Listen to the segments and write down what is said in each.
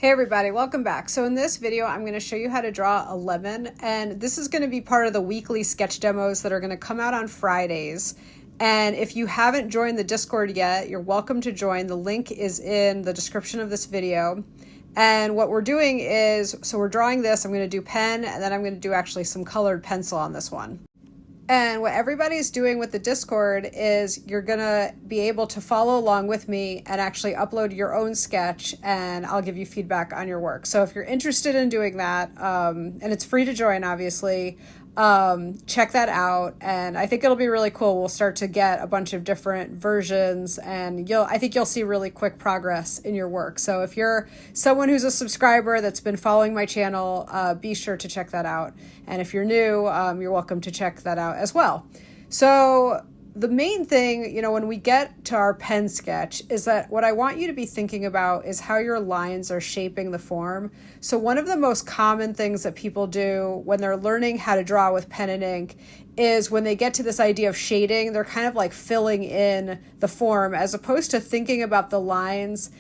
Hey everybody, welcome back. So in this video, I'm going to show you how to draw a lemon, and this is going to be part of the weekly sketch demos that are going to come out on Fridays. And if you haven't joined the Discord yet, you're welcome to join. The link is in the description of this video. And what we're doing is, so we're drawing this, I'm going to do pen, and then I'm going to do actually some colored pencil on this one. And what everybody's doing with the Discord is you're going to be able to follow along with me and actually upload your own sketch, and I'll give you feedback on your work. So if you're interested in doing that, and it's free to join, obviously, check that out. And I think it'll be really cool. We'll start to get a bunch of different versions, and I think you'll see really quick progress in your work. So if you're someone who's a subscriber that's been following my channel, be sure to check that out. And if you're new, you're welcome to check that out as well. So the main thing, when we get to our pen sketch, is that what I want you to be thinking about is how your lines are shaping the form. So one of the most common things that people do when they're learning how to draw with pen and ink is when they get to this idea of shading, they're kind of like filling in the form as opposed to thinking about the lines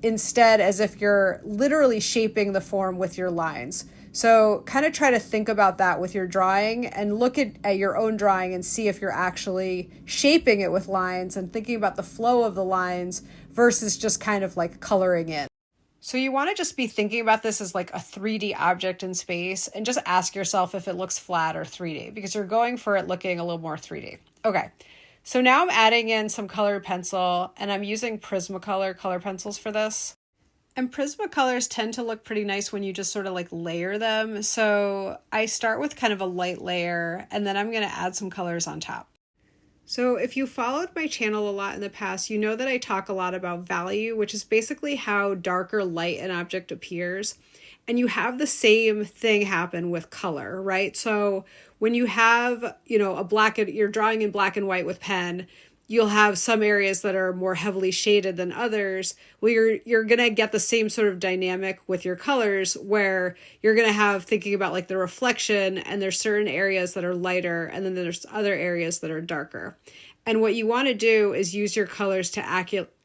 instead as if you're literally shaping the form with your lines. So kind of try to think about that with your drawing and look at your own drawing and see if you're actually shaping it with lines and thinking about the flow of the lines versus just kind of like coloring in. So you want to just be thinking about this as like a 3D object in space and just ask yourself if it looks flat or 3D because you're going for it looking a little more 3D. Okay, so now I'm adding in some colored pencil and I'm using Prismacolor color pencils for this. And Prismacolors tend to look pretty nice when you just sort of like layer them. So I start with kind of a light layer and then I'm going to add some colors on top. So if you followed my channel a lot in the past, you know that I talk a lot about value, which is basically how dark or light an object appears. And you have the same thing happen with color, right? So when you have, you're drawing in black and white with pen, you'll have some areas that are more heavily shaded than others. Well, you're going to get the same sort of dynamic with your colors where you're going to have thinking about like the reflection, and there's certain areas that are lighter and then there's other areas that are darker. And what you want to do is use your colors to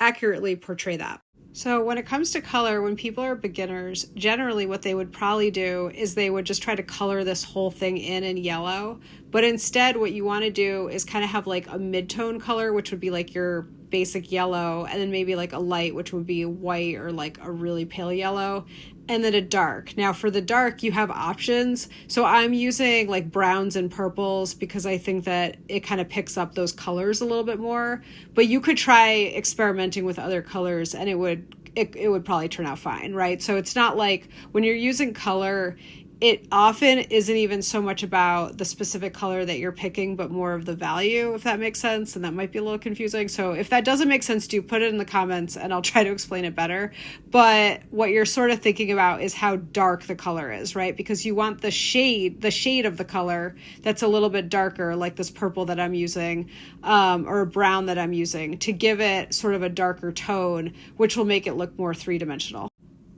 accurately portray that. So when it comes to color, when people are beginners, generally what they would probably do is they would just try to color this whole thing in yellow. But instead, what you want to do is kind of have like a mid-tone color, which would be like your basic yellow, and then maybe like a light, which would be white or like a really pale yellow, and then a dark. Now for the dark, you have options. So I'm using like browns and purples because I think that it kind of picks up those colors a little bit more. But you could try experimenting with other colors and it would probably turn out fine, right? So it's not like when you're using color, it often isn't even so much about the specific color that you're picking, but more of the value, if that makes sense. And that might be a little confusing. So if that doesn't make sense to you, put it in the comments and I'll try to explain it better. But what you're sort of thinking about is how dark the color is, right? Because you want the shade of the color that's a little bit darker, like this purple that I'm using, or brown that I'm using, to give it sort of a darker tone, which will make it look more three-dimensional.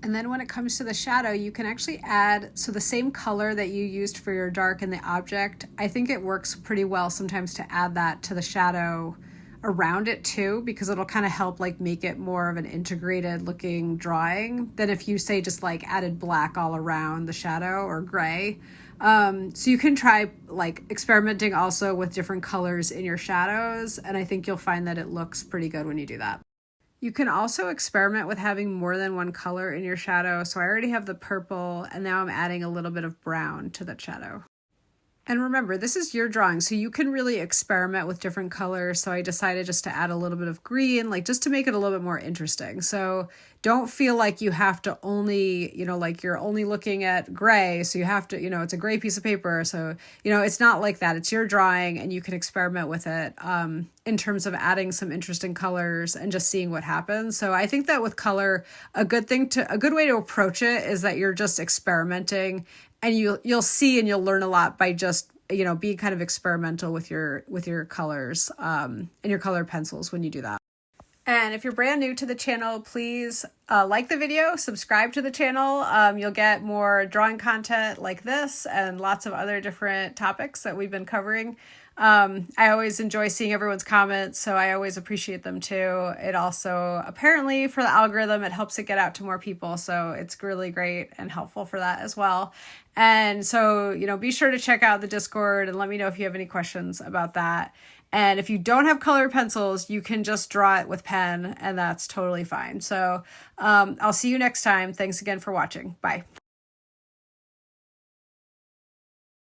And then when it comes to the shadow, you can actually add, so the same color that you used for your dark in the object, I think it works pretty well sometimes to add that to the shadow around it too, because it'll kind of help like make it more of an integrated looking drawing than if you say just like added black all around the shadow or gray. So you can try like experimenting also with different colors in your shadows, and I think you'll find that it looks pretty good when you do that. You can also experiment with having more than one color in your shadow. So I already have the purple and now I'm adding a little bit of brown to that shadow. And remember, this is your drawing, so you can really experiment with different colors. So I decided just to add a little bit of green, like just to make it a little bit more interesting. So don't feel like you have to only, like you're only looking at gray. So you have to, it's a gray piece of paper. So, it's not like that. It's your drawing and you can experiment with it in terms of adding some interesting colors and just seeing what happens. So I think that with color, a good way to approach it is that you're just experimenting. And you'll see and you'll learn a lot by just, being kind of experimental with your colors and your colored pencils when you do that. And if you're brand new to the channel, please like the video, subscribe to the channel. You'll get more drawing content like this and lots of other different topics that we've been covering. I always enjoy seeing everyone's comments, so I always appreciate them too. It also, apparently for the algorithm, it helps it get out to more people, so it's really great and helpful for that as well. And so, be sure to check out the Discord and let me know if you have any questions about that. And if you don't have colored pencils, you can just draw it with pen, and that's totally fine. So I'll see you next time. Thanks again for watching. Bye.